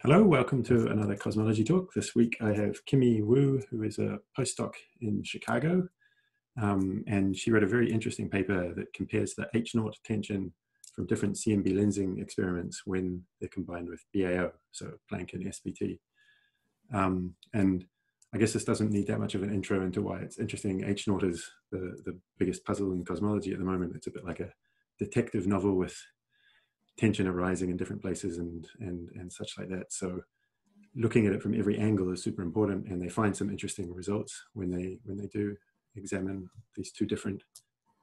Hello, welcome to another cosmology talk. This week I have Kimmy Wu, who is a postdoc in Chicago, and she wrote a very interesting paper that compares the H0 tension from different CMB lensing experiments when they're combined with BAO, so Planck and SPT. And I guess this doesn't need that much of an intro into why it's interesting. H0 is the biggest puzzle in cosmology at the moment. It's a bit like a detective novel with tension arising in different places and such like that. So looking at it from every angle is super important, and they find some interesting results when they do examine these two different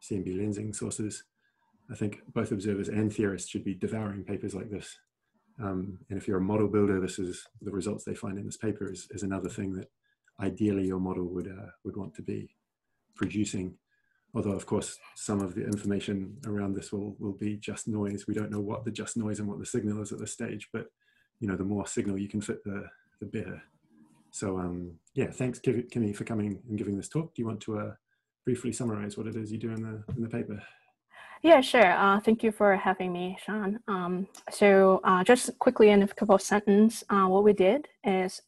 CMB lensing sources. I think both observers and theorists should be devouring papers like this. And if you're a model builder, this is the results they find in this paper is another thing that ideally your model would want to be producing. Although, of course, some of the information around this will be just noise. We don't know what the just noise and what the signal is at this stage, but you know, the more signal you can fit, the better. So yeah, thanks, Kimmy, for coming and giving this talk. Do you want to briefly summarize what it is you do in the paper? Yeah, sure. Thank you for having me, Sean. So just quickly in a couple of sentences, what we did is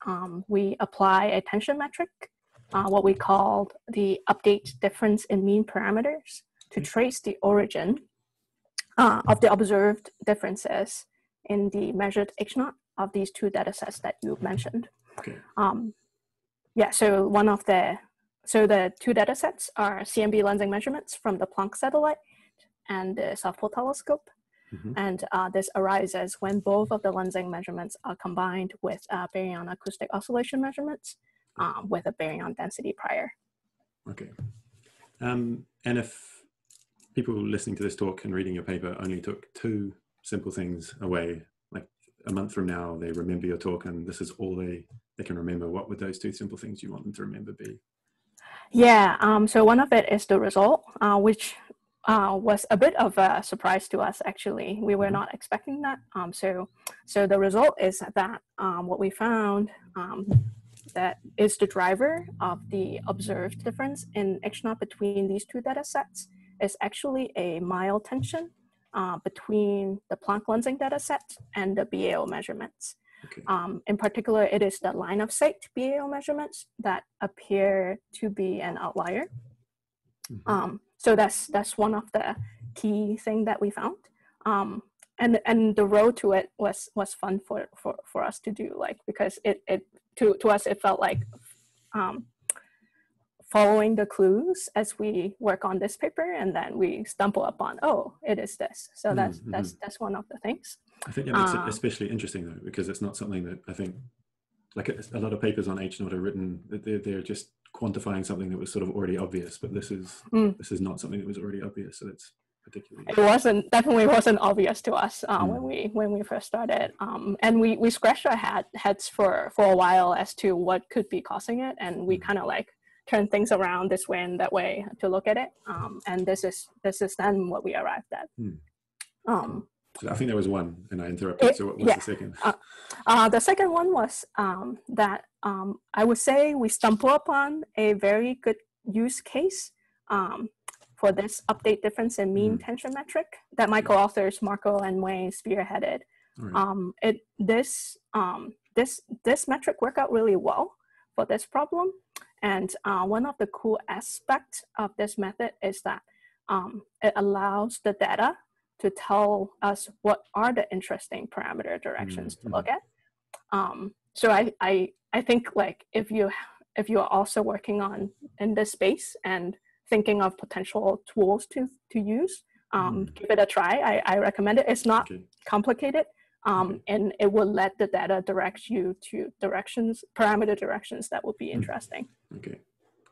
we apply a tension metric, what we called the update difference in mean parameters, to trace the origin of the observed differences in the measured H0 of these two data sets that you mentioned. Okay. Yeah, so the two data sets are CMB lensing measurements from the Planck satellite and the South Pole telescope. Mm-hmm. And this arises when both of the lensing measurements are combined with Baryon Acoustic Oscillation measurements with a baryon density prior. Okay. And if people listening to this talk and reading your paper only took two simple things away, like a month from now, they remember your talk and this is all they can remember, what would those two simple things you want them to remember be? Yeah, so one of it is the result, which was a bit of a surprise to us, actually. We were not expecting that. So the result is that what we found that is the driver of the observed difference in H0 between these two data sets is actually a mild tension between the Planck lensing data set and the BAO measurements. Okay. In particular, it is the line of sight BAO measurements that appear to be an outlier. Mm-hmm. So that's one of the key things that we found. And the road to it was fun for us to do, like, because to us it felt like following the clues as we work on this paper, and then we stumble upon, oh, it is this. So that's one of the things. I think that makes it especially interesting though, because it's not something that I think, like a lot of papers on H0 are written that they're just quantifying something that was sort of already obvious, but this is not something that was already obvious, so that's particularly. It definitely wasn't obvious to us when we first started, and we scratched our heads for a while as to what could be causing it, and we kind of like turned things around this way and that way to look at it, and this is then what we arrived at. So I think there was one, and I interrupted. So what's the second? The second one was that I would say we stumbled upon a very good use case for this update difference in mean tension metric that my co-authors Marco and Wayne spearheaded. Right. This metric worked out really well for this problem, and one of the cool aspects of this method is that it allows the data to tell us what are the interesting parameter directions to look at. So I think, like, if you're also working in this space and thinking of potential tools to use, give it a try. I recommend it. It's not complicated, and it will let the data direct you to parameter directions that would be interesting. Okay,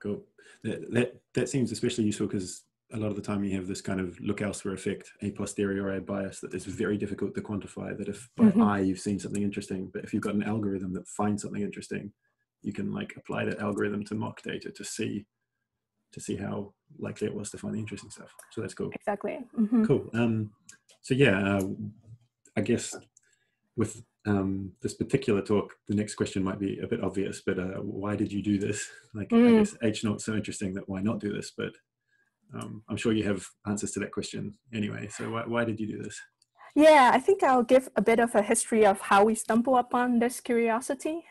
cool. That seems especially useful because a lot of the time you have this kind of look elsewhere effect, a posteriori bias, that is very difficult to quantify, that if by eye you've seen something interesting, but if you've got an algorithm that finds something interesting, you can like apply that algorithm to mock data to see how likely it was to find the interesting stuff. So that's cool. Exactly. Cool. So yeah, I guess with this particular talk, the next question might be a bit obvious, but why did you do this? Like, I guess H0's so interesting that why not do this? But I'm sure you have answers to that question anyway. So why did you do this? Yeah, I think I'll give a bit of a history of how we stumble upon this curiosity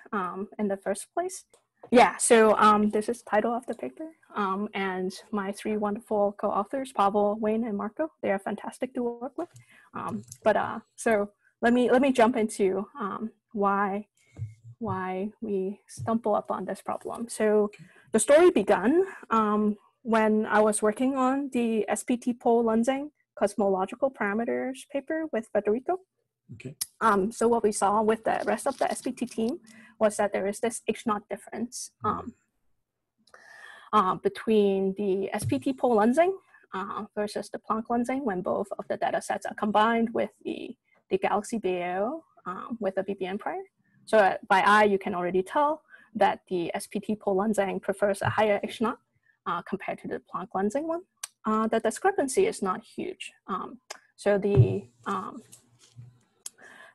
in the first place. Yeah, so this is the title of the paper, and my three wonderful co-authors, Pavel, Wayne, and Marco, they are fantastic to work with. So let me jump into why we stumble upon this problem. So the story began when I was working on the SPT pole lensing cosmological parameters paper with Federico. Okay. So what we saw with the rest of the SPT team was that there is this H0 difference between the SPT pole lensing versus the Planck lensing when both of the data sets are combined with the galaxy BAO with a BBN prior. So by eye, you can already tell that the SPT pole lensing prefers a higher H0 compared to the Planck lensing one. The discrepancy is not huge. So the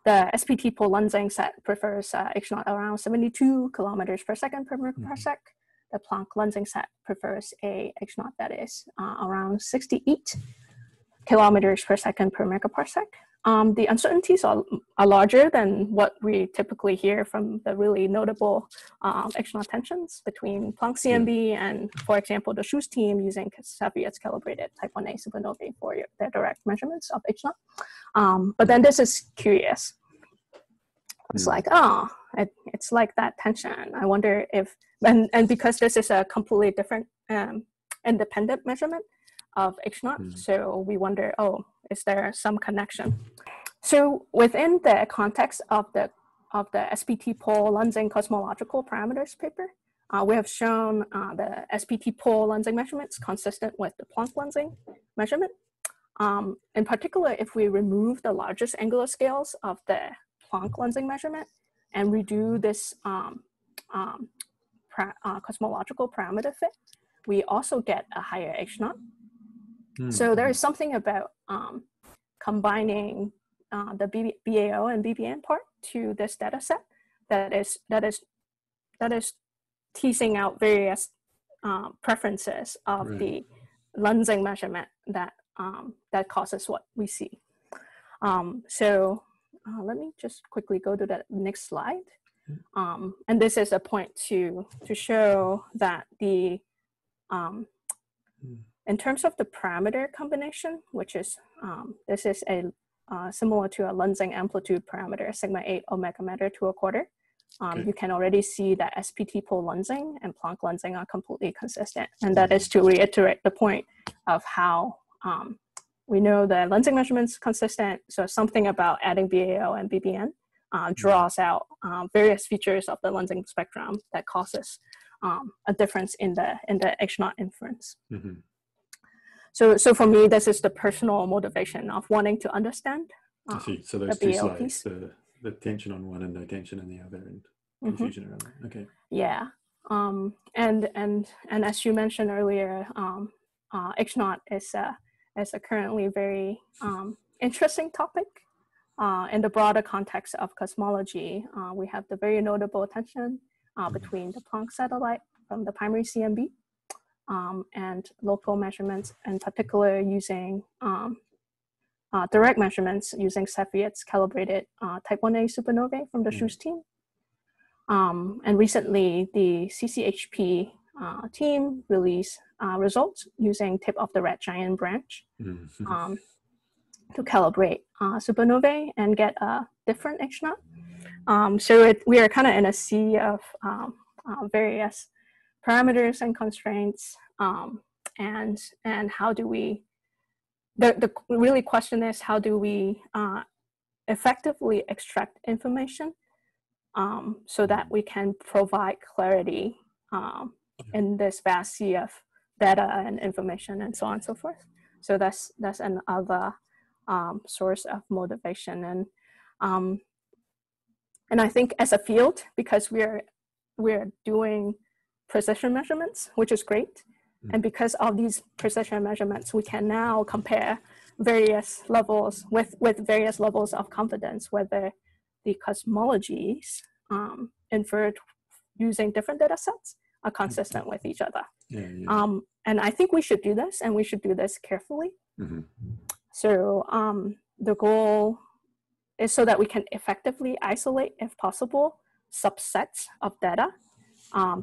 SPT pole lensing set prefers H0 around 72 kilometers per second per megaparsec. The Planck lensing set prefers a H0 that is around 68 kilometers per second per megaparsec. The uncertainties are larger than what we typically hear from the really notable H0 tensions between Planck CMB and, for example, the Schu's team using Savier's calibrated type 1a supernovae for their direct measurements of H0. But then this is curious. It's like, it's like that tension. I wonder if, and because this is a completely different independent measurement of H0, so we wonder, is there some connection? So within the context of the SPT pole lensing cosmological parameters paper, we have shown the SPT pole lensing measurements consistent with the Planck lensing measurement. In particular, if we remove the largest angular scales of the Planck lensing measurement and redo this cosmological parameter fit, we also get a higher H0. So there is something about combining the BAO and BBN part to this data set that is teasing out various preferences of the lensing measurement that causes what we see. So let me just quickly go to the next slide. And this is a point to show that the in terms of the parameter combination, which is this is a similar to a lensing amplitude parameter, sigma 8 omega meter to a quarter. You can already see that SPT pole lensing and Planck lensing are completely consistent. And that is to reiterate the point of how we know the lensing measurements consistent. So something about adding BAO and BBN draws out various features of the lensing spectrum that causes a difference in the H0 inference. So for me, this is the personal motivation of wanting to understand. I see. So those two slides, the tension on one and no tension on the other, and confusion around that. Okay. Yeah. And as you mentioned earlier, H0 is a currently very interesting topic. In the broader context of cosmology, we have the very notable tension between the Planck satellite from the primary CMB and local measurements, in particular using direct measurements using Savier's calibrated type 1a supernovae from the Schu's team. And recently, the CCHP team released results using tip of the red giant branch to calibrate supernovae and get a different H0. So we are kind of in a sea of various parameters and constraints, and how do we, the really question is, how do we effectively extract information so that we can provide clarity in this vast sea of data and information and so on and so forth. So that's another source of motivation. And I think as a field, because we're doing precision measurements, which is great. And because of these precision measurements, we can now compare various levels with various levels of confidence, whether the cosmologies inferred using different data sets are consistent with each other. And I think we should do this, and we should do this carefully. So the goal is so that we can effectively isolate, if possible, subsets of data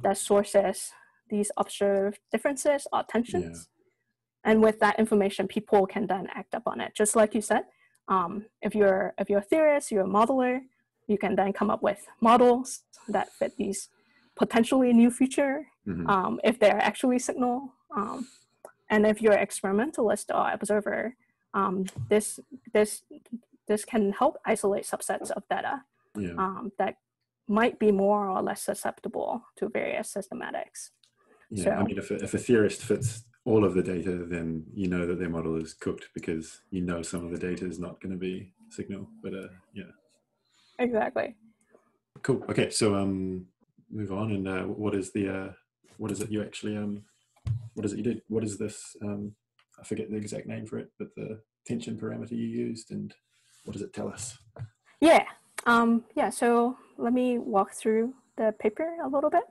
that sources these observed differences or tensions. Yeah. And with that information, people can then act upon it. Just like you said, if you're a theorist, you're a modeler, you can then come up with models that fit these potentially new feature, if they're actually signal. And if you're an experimentalist or observer, this can help isolate subsets of data that might be more or less susceptible to various systematics. Yeah, so, I mean, if a theorist fits all of the data, then you know that their model is cooked because you know some of the data is not going to be signal. But yeah. Exactly. Cool. Okay, so move on. And what is it you actually what is it you did? What is this? I forget the exact name for it, but the tension parameter you used, and what does it tell us? Yeah. Yeah. So let me walk through the paper a little bit.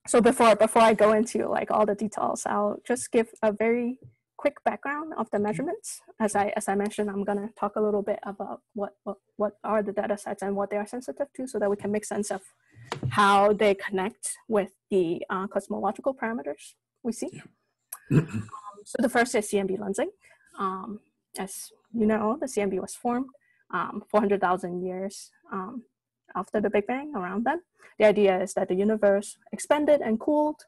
So before I go into like all the details, I'll just give a very quick background of the measurements. As I mentioned, I'm gonna talk a little bit about what are the data sets and what they are sensitive to, so that we can make sense of how they connect with the cosmological parameters we see. Yeah. So the first is CMB lensing. As you know, the CMB was formed 400,000 years after the Big Bang, around then. The idea is that the universe expanded and cooled,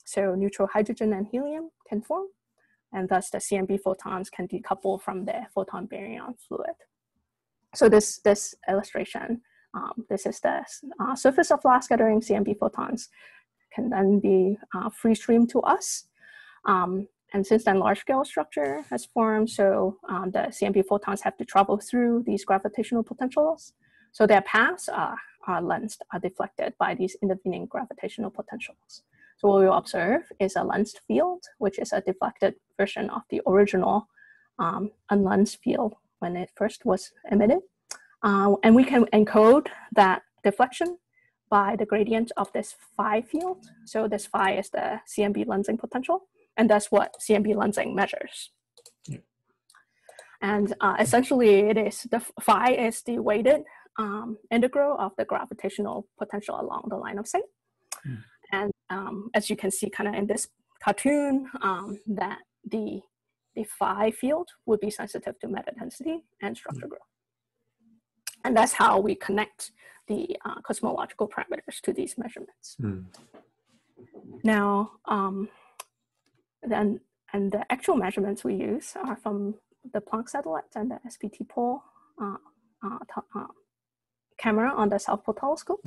so neutral hydrogen and helium can form, and thus the CMB photons can decouple from the photon baryon fluid. So this illustration, this is the surface of flash scattering CMB photons, can then be free streamed to us. And since then, large-scale structure has formed, so the CMB photons have to travel through these gravitational potentials. So their paths are lensed, are deflected by these intervening gravitational potentials. So what we observe is a lensed field, which is a deflected version of the original unlensed field when it first was emitted. And we can encode that deflection by the gradient of this phi field. So this phi is the CMB lensing potential, and that's what CMB lensing measures. Yeah. And essentially, it is the phi is the weighted integral of the gravitational potential along the line of sight. And as you can see kind of in this cartoon, that the phi field would be sensitive to matter density and structure growth. And that's how we connect the cosmological parameters to these measurements. Now, and the actual measurements we use are from the Planck satellite and the SPT pole camera on the South Pole telescope.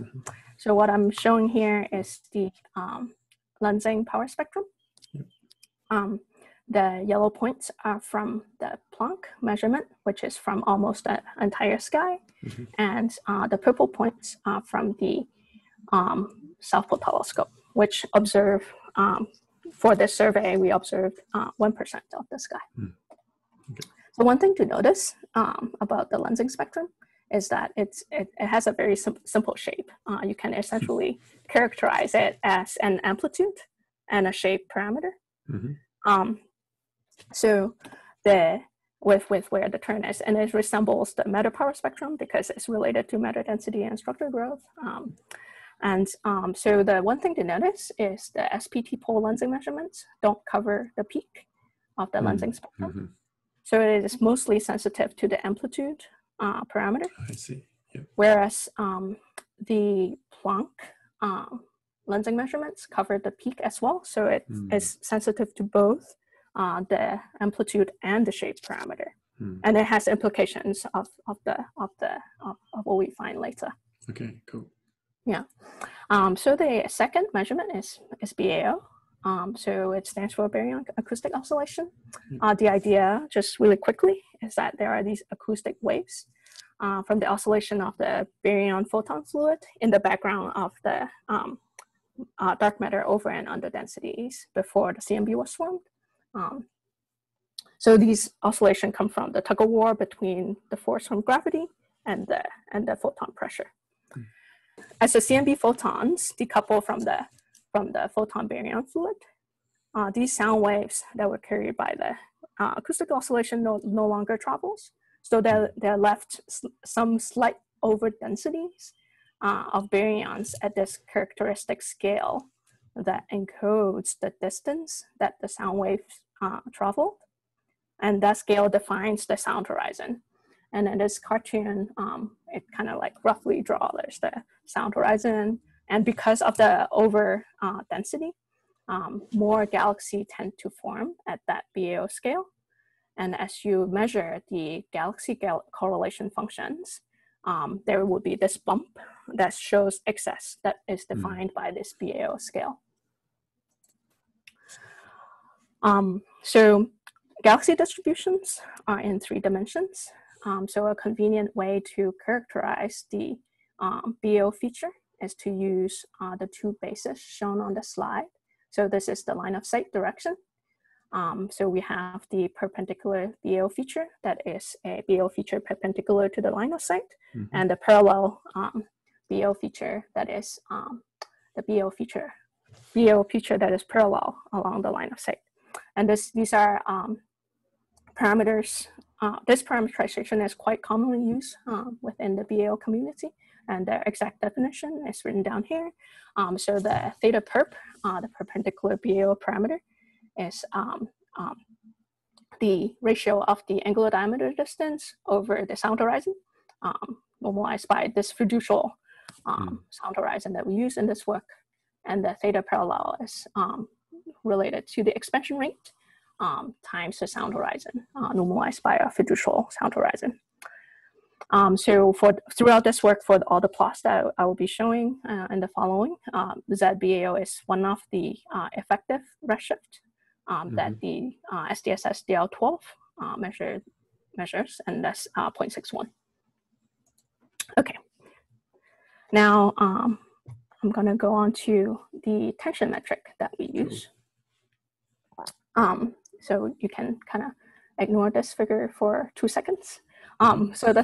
So what I'm showing here is the lensing power spectrum. The yellow points are from the Planck measurement, which is from almost the entire sky. And the purple points are from the South Pole telescope, which observe, for this survey, we observed 1% of the sky. So one thing to notice about the lensing spectrum is that it has a very simple shape. You can essentially characterize it as an amplitude and a shape parameter. So with where the turn is, and it resembles the matter power spectrum because it's related to matter density and structure growth. So the one thing to notice is the SPT pole lensing measurements don't cover the peak of the lensing spectrum. So it is mostly sensitive to the amplitude parameter. I see. Yep. Whereas the Planck lensing measurements cover the peak as well. So it is sensitive to both the amplitude and the shape parameter. And it has implications of what we find later. Okay, cool. Yeah. So the second measurement is BAO. So it stands for Baryon Acoustic Oscillation. The idea, just really quickly, is that there are these acoustic waves from the oscillation of the baryon photon fluid in the background of the dark matter over and under densities before the CMB was formed. So these oscillations come from the tug of war between the force from gravity and the photon pressure. As the CMB photons decouple from the photon baryon fluid, these sound waves that were carried by the acoustic oscillation no longer travels. So they're left some slight over densities of baryons at this characteristic scale that encodes the distance that the sound wave traveled. And that scale defines the sound horizon. And in this cartoon, it kind of like roughly there's the sound horizon. And because of the over density, more galaxies tend to form at that BAO scale. And as you measure the galaxy correlation functions, there will be this bump that shows excess that is defined by this BAO scale. So galaxy distributions are in 3 dimensions. So a convenient way to characterize the BAO feature is to use the 2 bases shown on the slide. So this is the line of sight direction. So we have the perpendicular BAO feature that is a BAO feature perpendicular to the line of sight, and the parallel BAO feature that is the BAO feature that is parallel along the line of sight. And these are parameters. This parameterization is quite commonly used within the BAO community, and the exact definition is written down here. So the theta perp, the perpendicular BAO parameter, is the ratio of the angular diameter distance over the sound horizon, normalized by this fiducial sound horizon that we use in this work. And the theta parallel is related to the expansion rate times the sound horizon, normalized by a fiducial sound horizon. So throughout this work, for all the plots that I will be showing in the following, ZBAO is one of the effective redshift that the SDSS DL12 measures, and that's 0.61. Okay. Now, I'm going to go on to the tension metric that we use. So you can kind of ignore this figure for 2 seconds. So the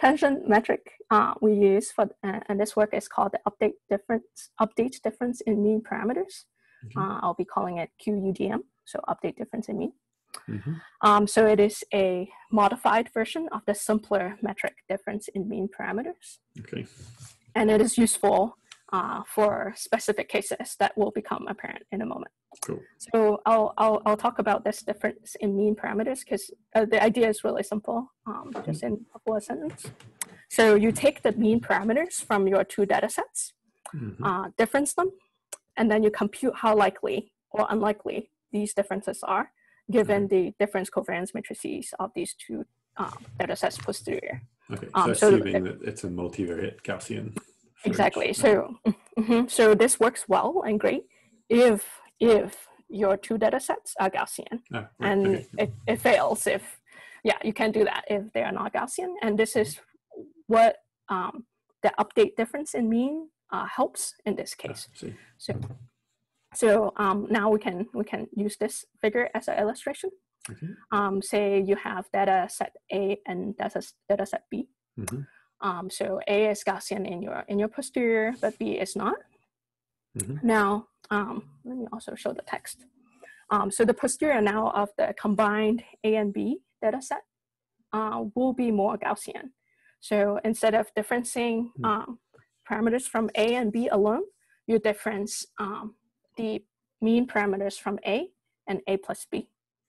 tension metric we use for and this work is called the update difference in mean parameters. I'll be calling it QUDM, so update difference in mean. So it is a modified version of the simpler metric difference in mean parameters. Okay. And it is useful for specific cases that will become apparent in a moment. Cool. So I'll talk about this difference in mean parameters because the idea is really simple, just in a couple of sentences. So you take the mean parameters from your 2 data sets, difference them, and then you compute how likely or unlikely these differences are given the difference covariance matrices of these 2 data sets posterior. Okay, so assuming that it's a multivariate Gaussian. Exactly. So, so this works well and great if your 2 data sets are Gaussian, and it fails if, you can do that if they are not Gaussian. And this is what the update difference in mean helps in this case. So now we can use this figure as an illustration. Say you have data set A and data set B. So A is Gaussian in your posterior, but B is not. Now, let me also show the text. So the posterior now of the combined A and B data set will be more Gaussian. So instead of differencing parameters from A and B alone, you difference the mean parameters from A and A plus B.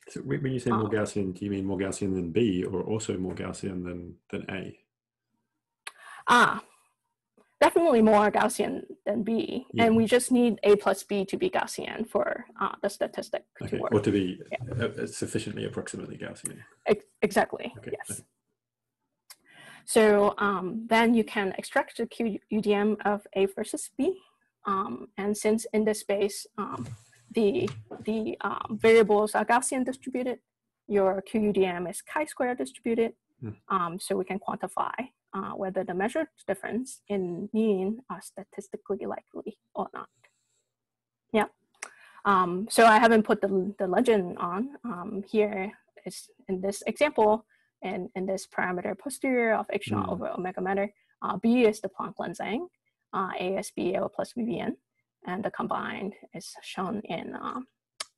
So when you say more Gaussian, do you mean more Gaussian than B or also more Gaussian than A? Definitely more Gaussian than B, and we just need A plus B to be Gaussian for the statistic to work. Or to be sufficiently approximately Gaussian. Exactly, yes. So then you can extract the QUDM of A versus B, and since in this space the variables are Gaussian distributed, your QUDM is chi-square distributed, so we can quantify whether the measured difference in mean are statistically likely or not. So I haven't put the legend on. Here is in this example, and in this parameter posterior of H naught over omega matter, B is the Planck lensing, A is BAO plus VBN, and the combined is shown in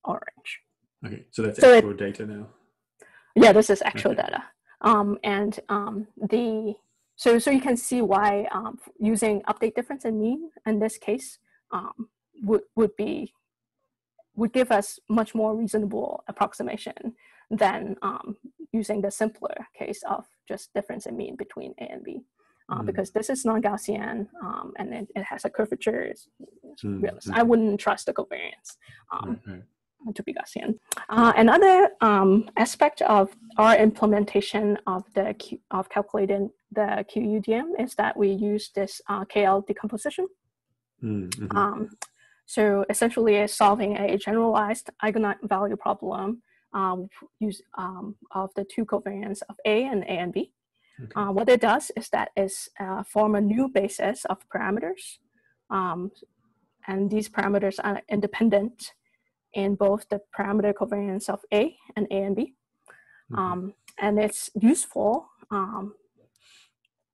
orange. Okay, so that's actual data now. Yeah, this is actual Okay. data. So you can see why using update difference in mean in this case would give us much more reasonable approximation than using the simpler case of just difference in mean between A and B. Because this is non-Gaussian and it has a curvature. It's realistic. I wouldn't trust the covariance to be Gaussian. Another aspect of our implementation of calculating the QUDM is that we use this KL decomposition. So essentially, it's solving a generalized eigenvalue problem of the two covariants of A and B. Okay. What it does is that it's form a new basis of parameters, and these parameters are independent in both the parameter covariance of A and B. And it's useful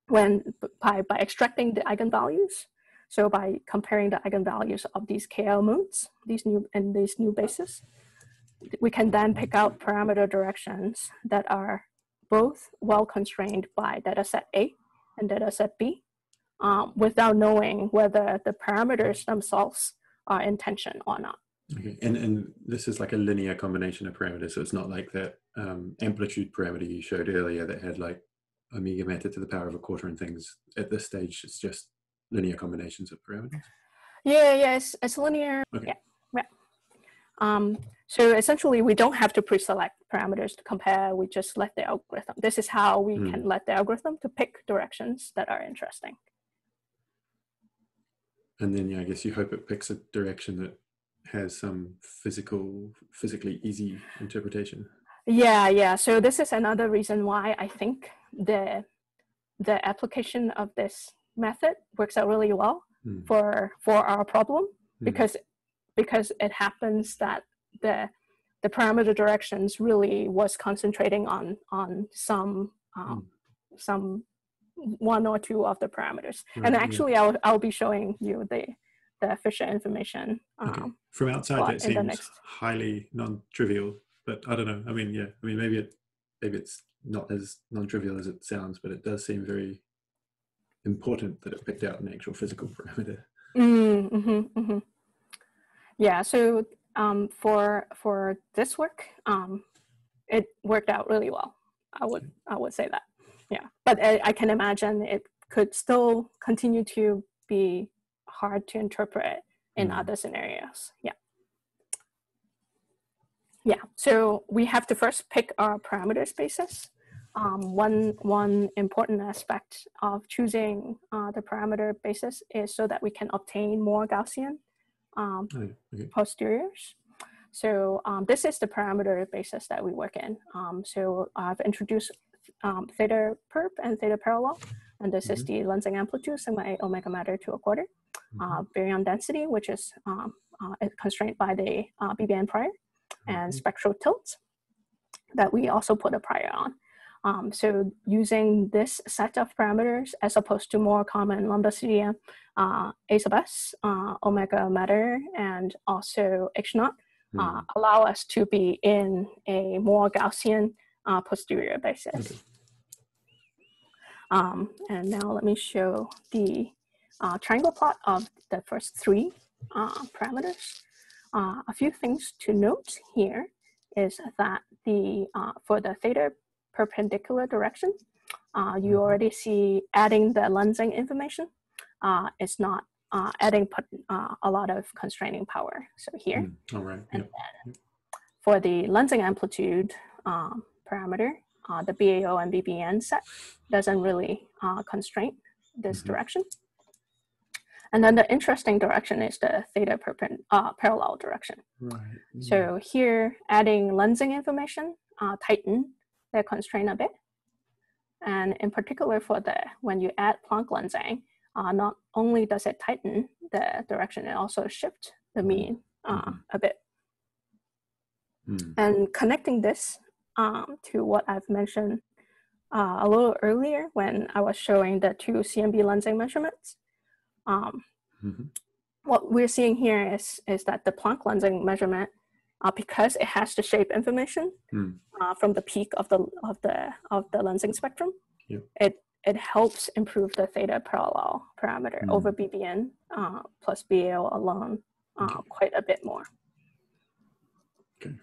by extracting the eigenvalues. So by comparing the eigenvalues of these KL modes, these new bases, we can then pick out parameter directions that are both well constrained by dataset A and dataset B, without knowing whether the parameters themselves are in tension or not. Okay, and this is like a linear combination of parameters, so it's not like that amplitude parameter you showed earlier that had like omega matter to the power of a quarter and things. At this stage, it's just linear combinations of parameters? Yeah, it's linear. Okay. Yeah. So essentially, we don't have to pre-select parameters to compare. We just let the algorithm. This is how we can let the algorithm to pick directions that are interesting. And then, yeah, I guess you hope it picks a direction that has some physically easy interpretation. Yeah. So this is another reason why I think the application of this method works out really well for our problem, because it happens that the parameter directions really was concentrating on some one or two of the parameters. Right, and actually, I'll be showing you the Fisher information. Okay. From outside, that seems highly non-trivial, but I don't know. I mean, yeah. I mean, maybe it's not as non-trivial as it sounds, but it does seem very important that it picked out an actual physical parameter. Yeah. So for this work, it worked out really well. I would say that. Yeah. But I can imagine it could still continue to be hard to interpret in other scenarios. Yeah. So we have to first pick our parameter spaces. One important aspect of choosing the parameter basis is so that we can obtain more Gaussian posteriors. So this is the parameter basis that we work in. So I've introduced theta perp and theta parallel, and this is the lensing amplitude, sigma A omega matter to a quarter. Baryon density, which is constrained by the BBN prior, and spectral tilt that we also put a prior on. So using this set of parameters as opposed to more common lambda CDM, A sub S, omega matter, and also H naught, allow us to be in a more Gaussian posterior basis. And now let me show the triangle plot of the first three parameters. A few things to note here is that for the theta perpendicular direction, you already see adding the lensing information. It's not adding a lot of constraining power. So here. All right. And then for the lensing amplitude parameter, the BAO and BBN set doesn't really constrain this direction. And then the interesting direction is the theta parallel direction. Right. So here, adding lensing information tighten the constraint a bit. And in particular when you add Planck lensing, not only does it tighten the direction, it also shifts the mean a bit. And connecting this to what I've mentioned a little earlier when I was showing the two CMB lensing measurements, what we're seeing here is that the Planck lensing measurement because it has the shape information from the peak of the lensing spectrum. Yep. It helps improve the theta parallel parameter over BBN plus BAO alone quite a bit more. Okay.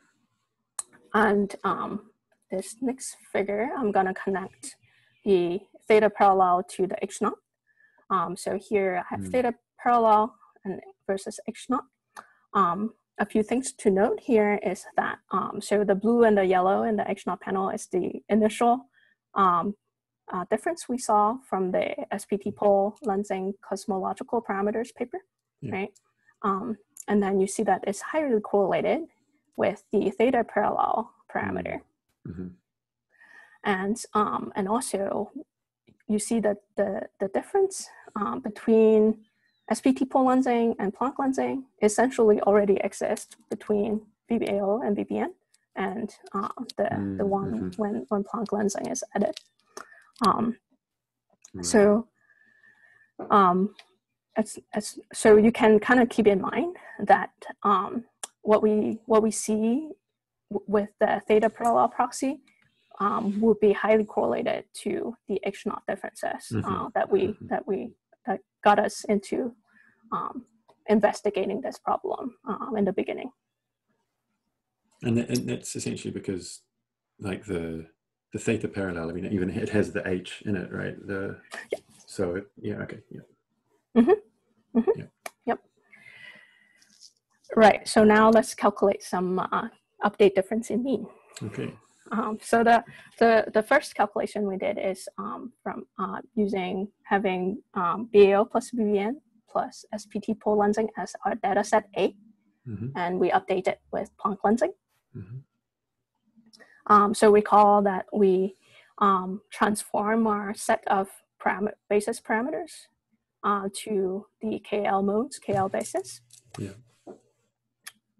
And this next figure, I'm gonna connect the theta parallel to the H naught. So here I have theta parallel and versus H naught. A few things to note here is that, so the blue and the yellow in the H naught panel is the initial difference we saw from the SPT pole lensing cosmological parameters paper, right? And then you see that it's highly correlated with the theta parallel parameter. And also you see that the difference between SPT pole lensing and Planck lensing essentially already exists between BAO and BBN, and the one when Planck lensing is added. So so you can kind of keep in mind that what we see with the theta parallel proxy would be highly correlated to the H naught differences that got us into investigating this problem in the beginning. And that's essentially because, like, the theta parallel, I mean, even it has the H in it, right? So okay, Yep. Right. So now let's calculate some update difference in mean. Okay. So the first calculation we did is from having BAO plus BBN plus SPT pole lensing as our data set A, and we update it with Planck lensing. So recall that we transform our set of basis parameters to the KL modes, KL basis. Yeah.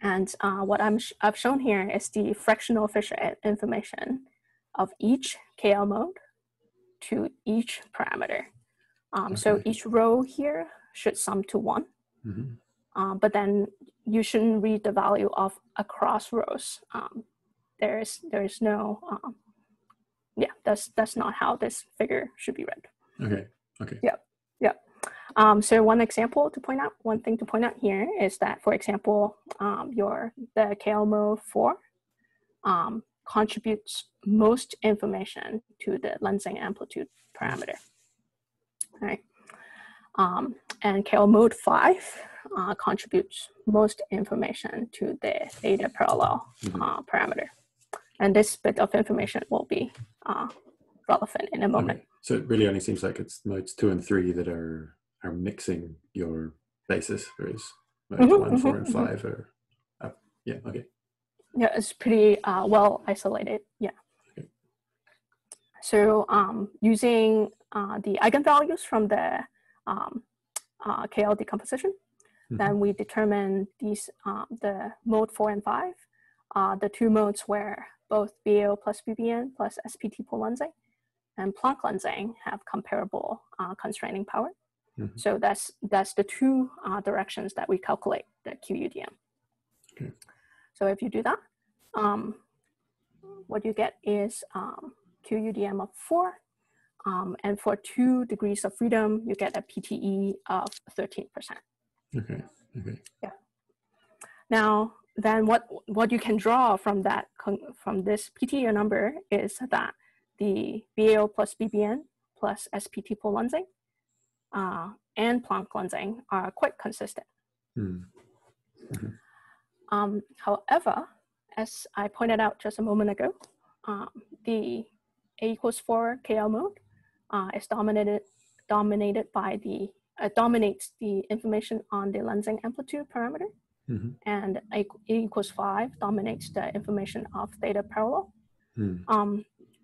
And what I've shown here is the fractional Fisher information of each KL mode to each parameter. So each row here should sum to 1. But then you shouldn't read the value of across rows. There's no, that's not how this figure should be read. Okay. Yep. So one thing to point out here is that, for example, the KL mode 4 contributes most information to the lensing amplitude parameter. All right. And KL mode 5 contributes most information to the theta parallel parameter. And this bit of information will be relevant in a moment. So it really only seems like it's modes 2 and 3 that are mixing your basis, whereas modes 1, 4, and 5 are Yeah, it's pretty well isolated. Yeah. Okay. So using the eigenvalues from the KL decomposition, then we determine these the mode 4 and 5, the two modes where both BAO plus BBN plus SPT pole lensing and Planck lensing have comparable constraining power. So that's the two directions that we calculate the QUDM. Okay. So if you do that, what you get is QUDM of 4, and for 2 degrees of freedom, you get a PTE of 13%. Okay. Yeah. Now, then what you can draw from that from this PTE number is that the BAO plus BBN plus SPT pole lensing and Planck lensing are quite consistent. However, as I pointed out just a moment ago, the A equals 4 KL mode is dominated by dominates the information on the lensing amplitude parameter, and A equals 5 dominates the information of theta parallel.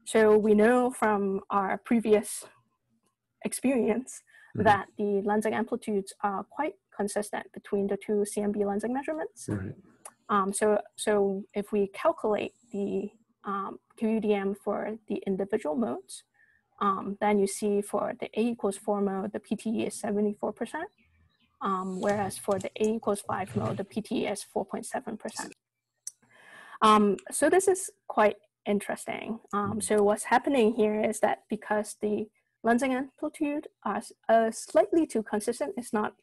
So we know from our previous experience that the lensing amplitudes are quite consistent between the two CMB lensing measurements. So if we calculate the QUDM for the individual modes, then you see for the A equals 4 mode, the PTE is 74%, whereas for the A equals 5 mode, the PTE is 4.7%. So this is quite interesting. So what's happening here is that because the lensing amplitude are slightly too consistent, it's not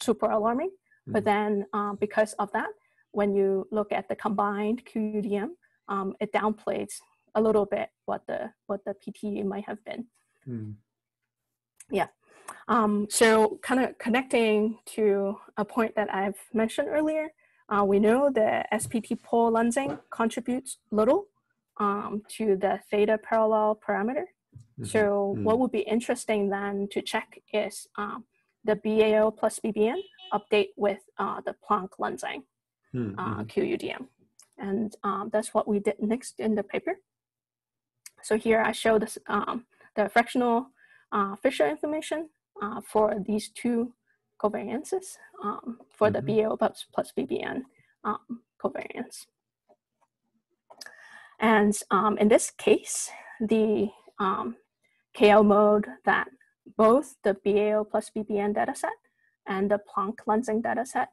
super alarming. But then because of that, when you look at the combined QUDM, it downplays a little bit what the PT might have been. Yeah. So kind of connecting to a point that I've mentioned earlier, we know the SPT pole lensing contributes little to the theta parallel parameter. So what would be interesting then to check is the BAO plus BBN update with the Planck lensing QUDM. And that's what we did next in the paper. So here I show this, the fractional Fisher information for these two covariances for the BAO plus BBN covariance. And in this case, the KL mode that both the BAO plus BBN dataset and the Planck lensing dataset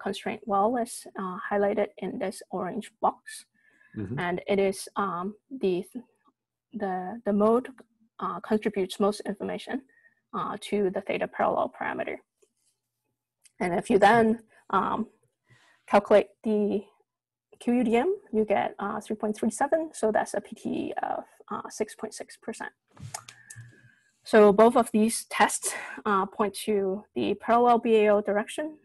constraint well is highlighted in this orange box. And it is the mode contributes most information to the theta parallel parameter. And if you then calculate the QUDM, you get 3.37, so that's a PT of 6.6%. So both of these tests point to the parallel BAO direction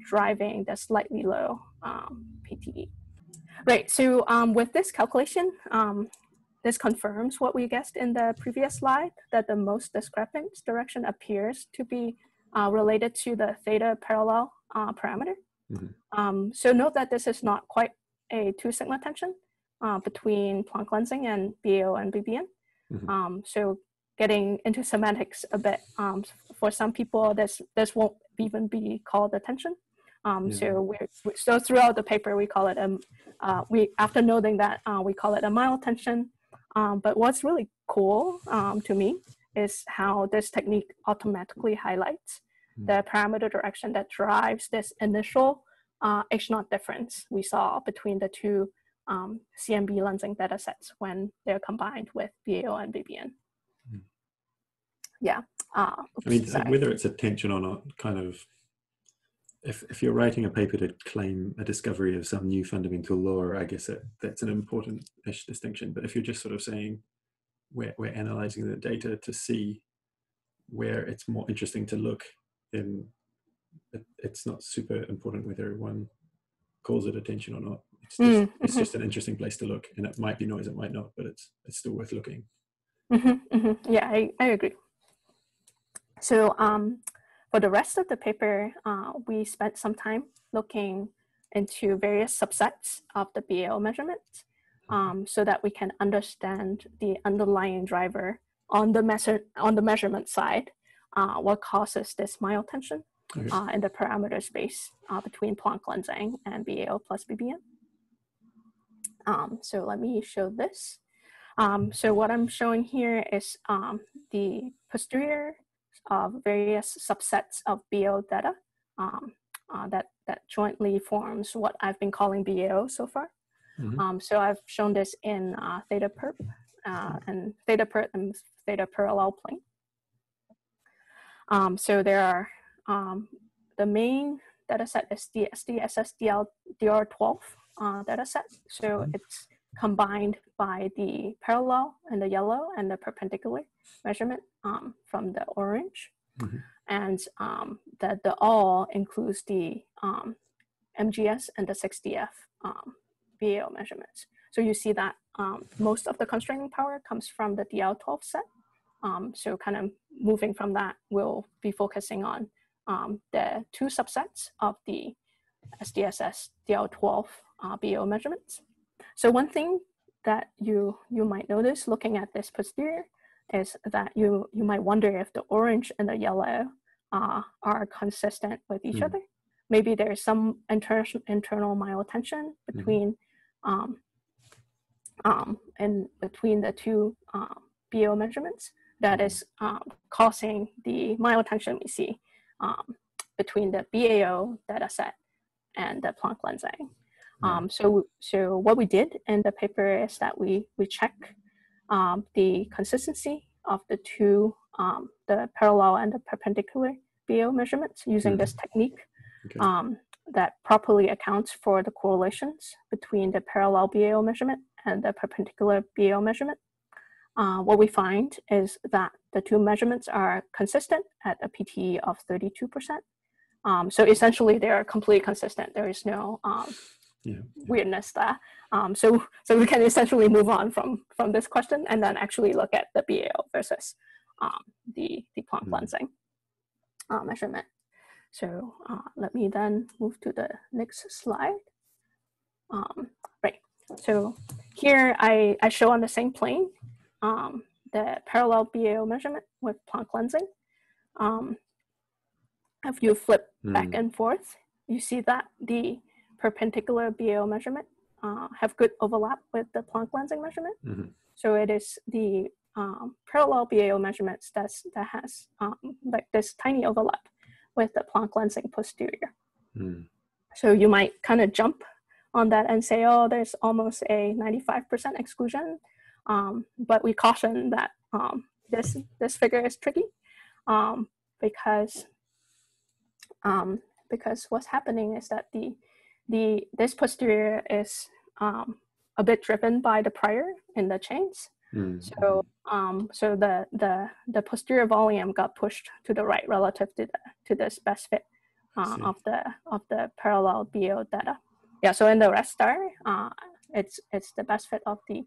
driving the slightly low PTE. Right, so with this calculation, this confirms what we guessed in the previous slide, that the most discrepant direction appears to be related to the theta parallel parameter. So note that this is not quite a 2 sigma tension between Planck lensing and BAO and BBN. So getting into semantics a bit, for some people, this won't even be called a tension. So throughout the paper, we call it after noting that, we call it a mild tension. But what's really cool to me is how this technique automatically highlights the parameter direction that drives this initial H0 difference we saw between the two CMB lensing data sets when they're combined with BAO and BBN. Yeah. I mean, whether it's a tension or not, kind of, if you're writing a paper to claim a discovery of some new fundamental law, I guess that's an important-ish distinction. But if you're just sort of saying we're analyzing the data to see where it's more interesting to look, then it's not super important whether one calls it a tension or not. It's just, it's just an interesting place to look, and it might be noise, it might not, but it's still worth looking. Yeah, I agree. So for the rest of the paper, we spent some time looking into various subsets of the BAO measurements so that we can understand the underlying driver on the measurement side, what causes this mild tension in the parameter space between Planck lensing and BAO plus BBN. So let me show this. So what I'm showing here is the posterior of various subsets of BAO data that jointly forms what I've been calling BAO so far. So I've shown this in theta perp and theta parallel plane. So there are the main data set is the SDSS DR12 data set. So it's combined by the parallel in the yellow and the perpendicular measurement from the orange. And the all includes the MGS and the 6DF BAO measurements. So you see that most of the constraining power comes from the DR12 set. So kind of moving from that, we'll be focusing on the two subsets of the SDSS DR12 BAO measurements. So one thing that you might notice looking at this posterior is that you might wonder if the orange and the yellow are consistent with each other. Maybe there's some internal mild tension between between the two BAO measurements that is causing the mild tension we see between the BAO data set and the Planck lensing. So what we did in the paper is that we check the consistency of the two, the parallel and the perpendicular BAO measurements using this technique that properly accounts for the correlations between the parallel BAO measurement and the perpendicular BAO measurement. What we find is that the two measurements are consistent at a PTE of 32%. So essentially, they are completely consistent. There is no weirdness there. So we can essentially move on from this question and then actually look at the BAO versus the Planck lensing measurement. So let me then move to the next slide. Right. So here I show on the same plane the parallel BAO measurement with Planck lensing. If you flip back and forth, you see that the perpendicular BAO measurement have good overlap with the Planck lensing measurement. So it is the parallel BAO measurements that has like this tiny overlap with the Planck lensing posterior. So you might kind of jump on that and say, oh, there's almost a 95% exclusion. But we caution that this figure is tricky because what's happening is that this posterior is a bit driven by the prior in the chains. So the posterior volume got pushed to the right relative to this best fit of the parallel BAO data. Yeah, so in the rest star, it's the best fit of the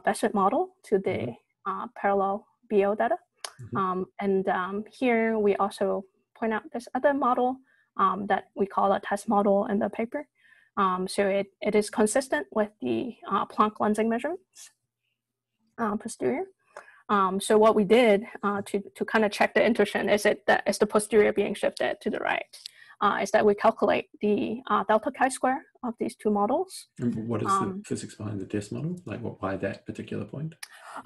best fit model to the parallel BAO data. And here we also point out this other model that we call a test model in the paper. So it is consistent with the Planck lensing measurements posterior. So what we did to kind of check the intuition is the posterior being shifted to the right, is that we calculate the delta chi-square of these two models. And what is the physics behind the test model? Like why that particular point?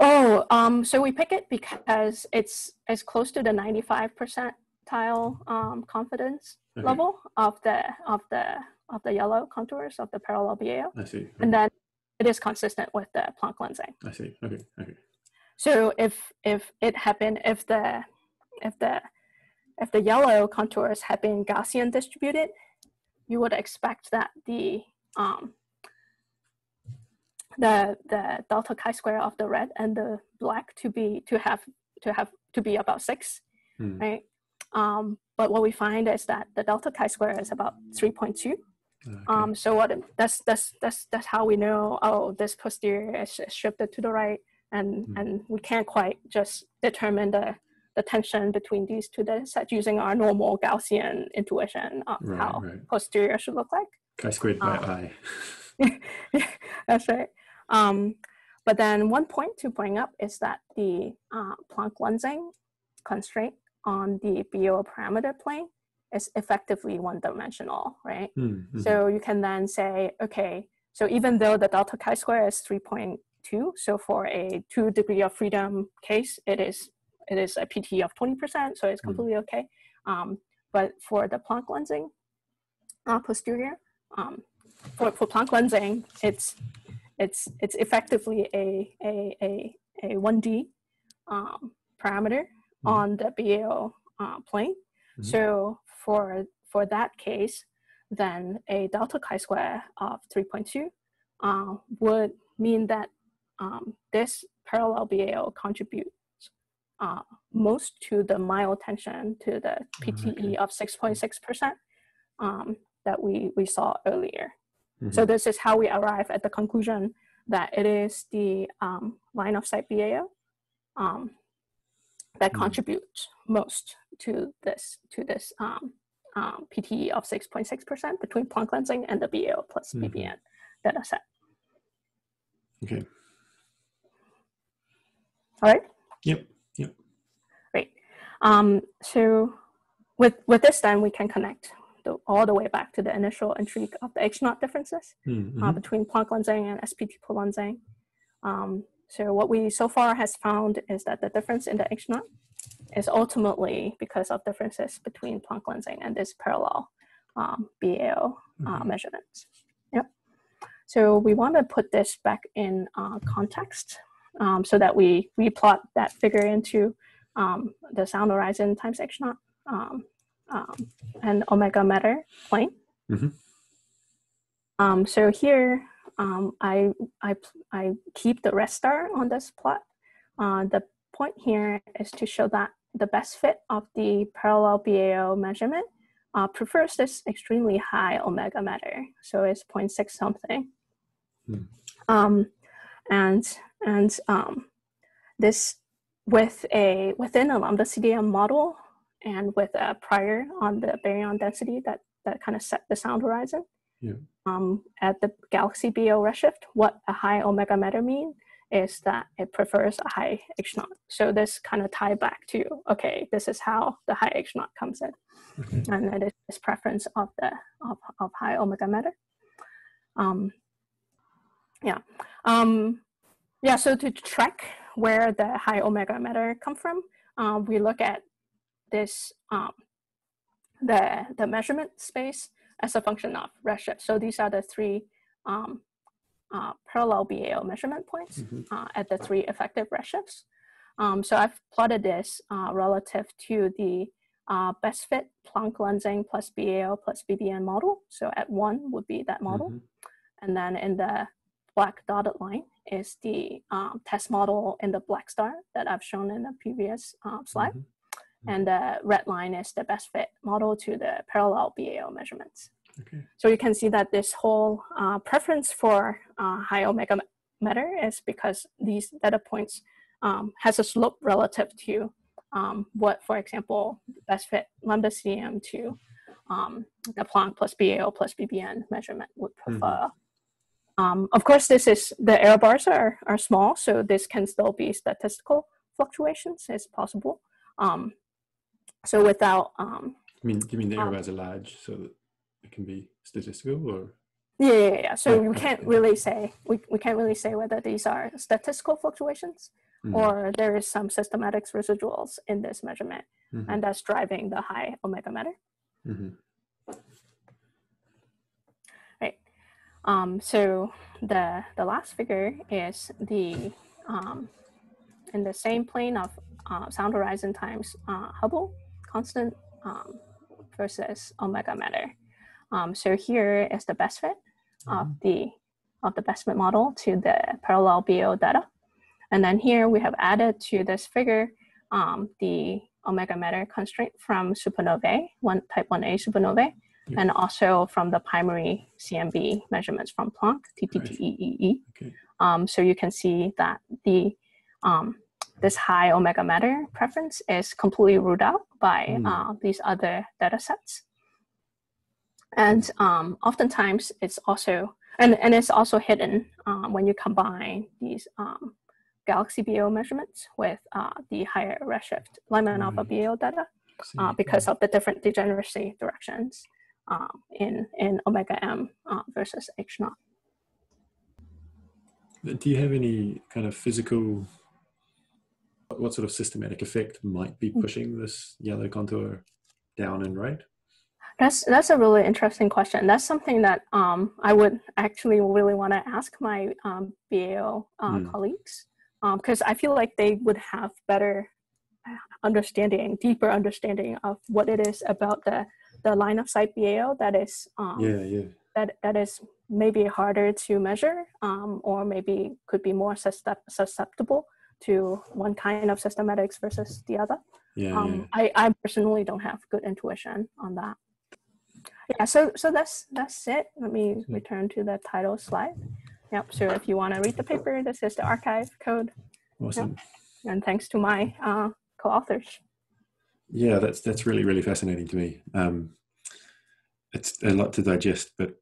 So we pick it because it's close to the 95 percentile confidence level of the yellow contours of the parallel BAO. I see. Okay. And then it is consistent with the Planck lensing. I see. Okay. So if the yellow contours had been Gaussian distributed, you would expect that the delta chi-square of the red and the black to be about 6, right? But what we find is that the delta chi-square is about 3.2. So that's how we know, oh, this posterior is shifted to the right, and we can't quite just determine the tension between these two data sets using our normal Gaussian intuition of how posterior should look like. Chi-squared by I. That's right. But then one point to bring up is that the Planck lensing constraint on the BAO parameter plane is effectively one-dimensional, right? So you can then say, okay, so even though the delta chi-square is 3.2, so for a 2 degree of freedom case, it is a PT of 20%, so it's completely okay. But for the Planck lensing posterior, for Planck lensing, it's effectively a 1D parameter on the BAO plane. So for that case, then a delta chi-square of 3.2 would mean that this parallel BAO contributes most to the mild tension to the PTE of 6.6% that we saw earlier. So this is how we arrive at the conclusion that it is the line of sight BAO that contributes most to this PTE of 6.6% between Planck lensing and the BAO plus BBN data set. Okay. All right. Yep. Great. So with this, then we can connect all the way back to the initial intrigue of the H0 differences between Planck lensing and SPT lensing. So what we so far has found is that the difference in the H0 is ultimately because of differences between Planck lensing and this parallel BAO measurements. Yep. So we want to put this back in context so that we plot that figure into the sound horizon times H naught and omega matter plane. Mm-hmm. So here I keep the rest star on this plot. The point here is to show that the best fit of the parallel BAO measurement prefers this extremely high omega matter. So it's 0.6 something. This within a lambda CDM model and with a prior on the baryon density that kind of set the sound horizon. Yeah. At the galaxy BAO redshift, what a high omega matter mean is that it prefers a high H naught. So this kind of tie back to, okay, this is how the high H naught comes in. Okay. And it is this preference of the of high omega matter. So to track where the high omega matter come from, we look at this the measurement space as a function of redshift. So these are the three parallel BAO measurement points at the three effective redshifts. So I've plotted this relative to the best fit Planck lensing plus BAO plus BBN model. So at 1 would be that model. And then in the black dotted line is the test model in the black star that I've shown in the previous slide. And the red line is the best fit model to the parallel BAO measurements. Okay. So you can see that this whole preference for high omega matter is because these data points has a slope relative to what, for example, best fit lambda CDM to the Planck plus BAO plus BBN measurement would prefer. Of course, the error bars are small, so this can still be statistical fluctuations. It's possible. So without you mean the error bars are large so that it can be statistical, or? Yeah. So we can't really say we can't really say whether these are statistical fluctuations or there is some systematics residuals in this measurement, and that's driving the high omega matter. Right. So the last figure is the in the same plane of sound horizon times Hubble constant versus omega matter. So here is the best fit of the best fit model to the parallel BAO data. And then here we have added to this figure the omega matter constraint from supernovae, type 1A supernovae, and also from the primary CMB measurements from Planck, TTTEEE. So you can see that the this high omega matter preference is completely ruled out by these other data sets. And oftentimes it's also, and it's also hidden when you combine these galaxy BAO measurements with the higher redshift Lyman alpha BAO data because of the different degeneracy directions in omega M versus H naught. Do you have any kind of physical, what sort of systematic effect might be pushing this yellow contour down and right? That's a really interesting question. That's something that I would actually really want to ask my BAO colleagues, because I feel like they would have better understanding, deeper understanding of what it is about the line of sight BAO that is that is maybe harder to measure, or maybe could be more susceptible to one kind of systematics versus the other. I personally don't have good intuition on that. Yeah, so that's it. Let me return to the title slide. Yep. So if you want to read the paper, this is the archive code. Awesome. Yep. And thanks to my co-authors. Yeah, that's really, really fascinating to me. It's a lot to digest, but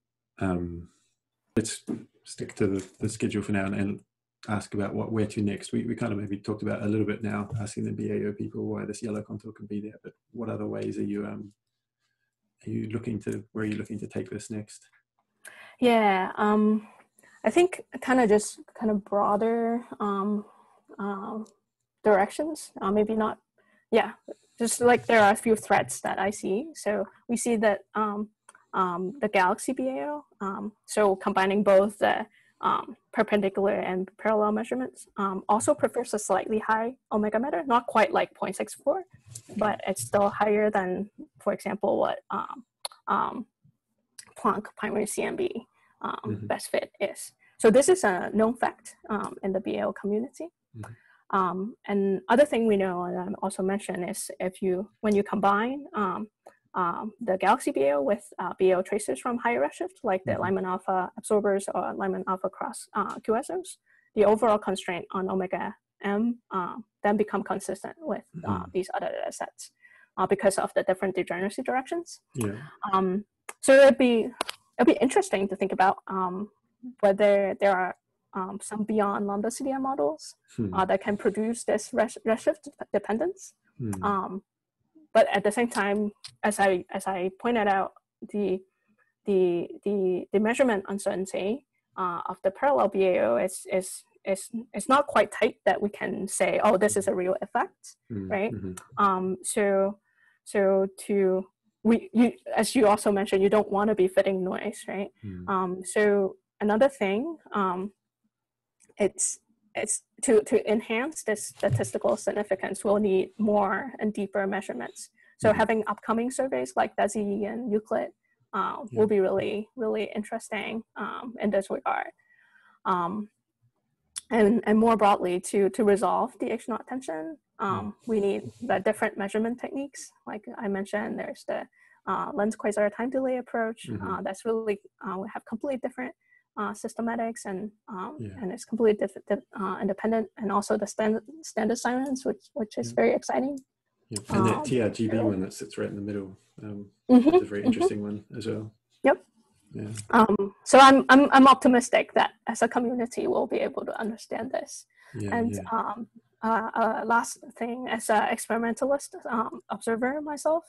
let's stick to the schedule for now and ask about where to next. We kind of maybe talked about a little bit now, asking the BAO people why this yellow contour can be there, but what other ways are you looking to take this next? Yeah, I think kind of broader directions, maybe not, just like there are a few threads that I see. So we see that the galaxy BAO. So combining both the perpendicular and parallel measurements also prefers a slightly high omega matter, not quite like 0.64, but it's still higher than, for example, what Planck primary CMB best fit is. So this is a known fact in the BAO community. And other thing we know, and I also mentioned, is when you combine the galaxy BAO with BAO tracers from higher redshift, like the Lyman alpha absorbers or Lyman alpha cross coauthors, the overall constraint on omega m then become consistent with these other data sets because of the different degeneracy directions. So it'd be interesting to think about whether there are some beyond lambda CDM models that can produce this redshift dependence. But at the same time, as I pointed out, the measurement uncertainty of the parallel BAO is not quite tight that we can say, oh, this is a real effect, right? As you also mentioned, you don't want to be fitting noise, right? So another thing, it's to enhance this statistical significance, we'll need more and deeper measurements. So having upcoming surveys like DESI and Euclid will be really, really interesting in this regard. And more broadly, to resolve the H0 tension, we need the different measurement techniques. Like I mentioned, there's the lens quasar time delay approach. That's really, we have completely different systematics and it's completely independent, and also the standard silence, which is very exciting. And that TRGB one that sits right in the middle is a very interesting one as well. So I'm optimistic that as a community we'll be able to understand this. Last thing, as an experimentalist observer myself,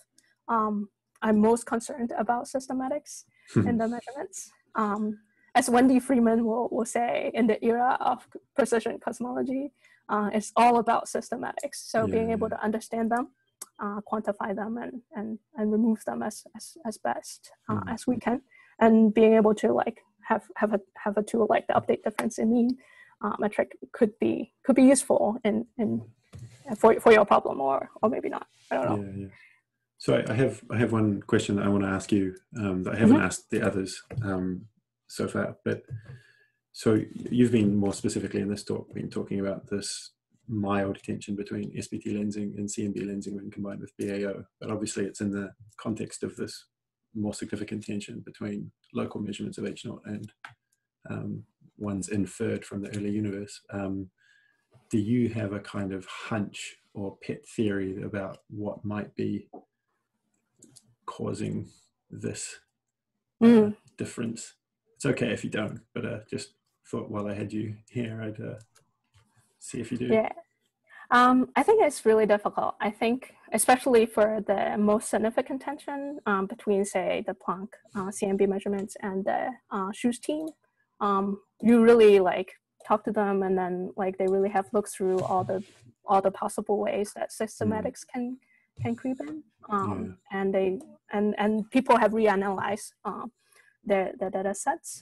I'm most concerned about systematics in the measurements. As Wendy Freeman will say, in the era of precision cosmology, it's all about systematics. So being able to understand them, quantify them, and remove them as best as we can, and being able to like have a tool like the update difference in mean metric could be useful for your problem, or maybe not. I don't know. So I have one question that I want to ask you that I haven't asked the others so far, but so you've been more specifically in this talk been talking about this mild tension between SPT lensing and CMB lensing when combined with BAO, but obviously it's in the context of this more significant tension between local measurements of H0 and ones inferred from the early universe. Do you have a kind of hunch or pet theory about what might be causing this difference? It's okay if you don't, but just thought while I had you here, I'd see if you do. I think it's really difficult. I think, especially for the most significant tension between, say, the Planck CMB measurements and the SHOES team, you really like talk to them, and then like they really have looked through all the possible ways that systematics can creep in, and people have reanalyzed the data sets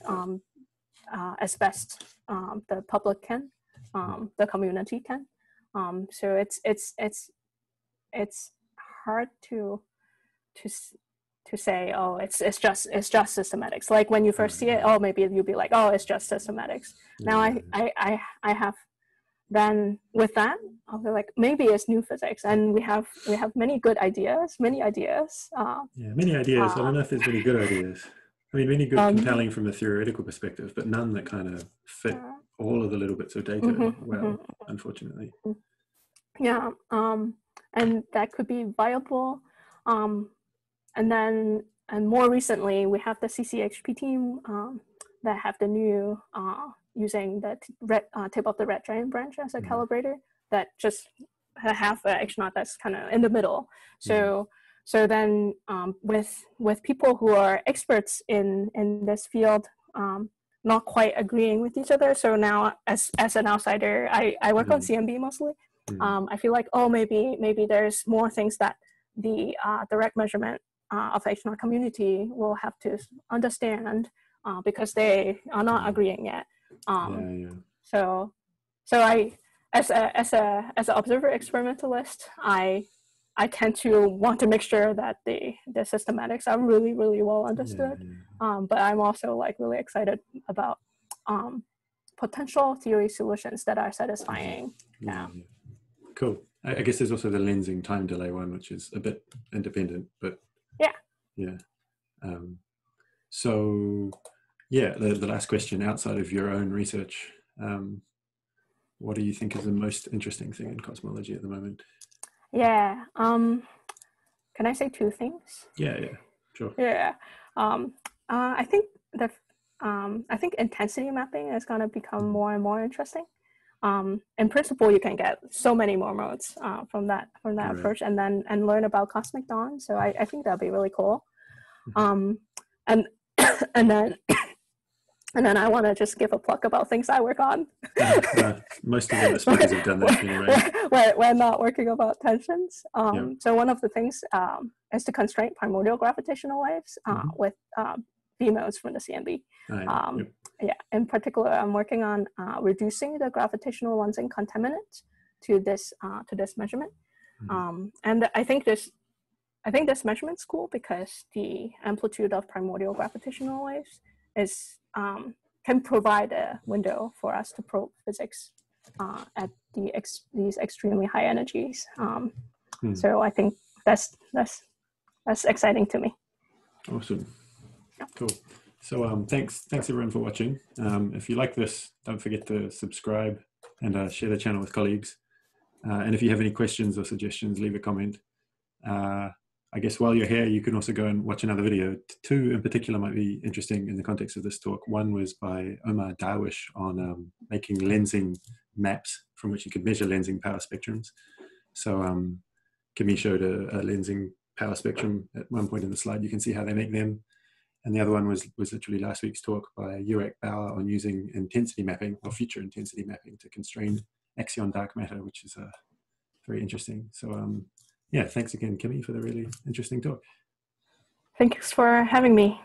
as best the public can, the community can. So it's hard to say, oh, it's just systematics. Like when you first see it, oh, maybe you'll be like, oh, it's just systematics. Now I have then with that, I'll be like, maybe it's new physics, and we have many good ideas, many ideas. Many ideas. I don't know if there's many good ideas. I mean, many good, compelling from a theoretical perspective, but none that kind of fit all of the little bits of data well, unfortunately. And that could be viable. And more recently, we have the CCHP team that have the new using the tip of the red giant branch as a calibrator that just have a H0 that's kind of in the middle. So then with people who are experts in this field not quite agreeing with each other. So now as an outsider, I work on CMB mostly. I feel like, oh, maybe there's more things that the direct measurement of the H0 community will have to understand because they are not agreeing yet. So I, as an observer experimentalist, I tend to want to make sure that the systematics are really, really well understood. But I'm also like really excited about potential theory solutions that are satisfying. Cool. I guess there's also the lensing time delay one, which is a bit independent, but so the last question outside of your own research, what do you think is the most interesting thing in cosmology at the moment? Can I say two things? Sure. I think I think intensity mapping is going to become more and more interesting. In principle, you can get so many more modes from that approach, and learn about cosmic dawn. So I think that'd be really cool. And then I want to just give a plug about things I work on. Most of the other speakers have done that anyway. We're not working about tensions. So one of the things is to constrain primordial gravitational waves with B modes from the CMB. In particular, I'm working on reducing the gravitational lensing contaminant to this measurement. And I think this measurement's cool because the amplitude of primordial gravitational waves is can provide a window for us to probe physics at these extremely high energies. So I think that's exciting to me. Awesome. Cool. So thanks everyone for watching. If you like this, don't forget to subscribe and share the channel with colleagues. And if you have any questions or suggestions, leave a comment. I guess while you're here, you can also go and watch another video. Two in particular might be interesting in the context of this talk. One was by Omar Darwish on making lensing maps from which you could measure lensing power spectrums. So Kimmy showed a lensing power spectrum at one point in the slide. You can see how they make them. And the other one was literally last week's talk by BAO on using intensity mapping or future intensity mapping to constrain axion dark matter, which is very interesting. So thanks again, Kimmy, for the really interesting talk. Thanks for having me.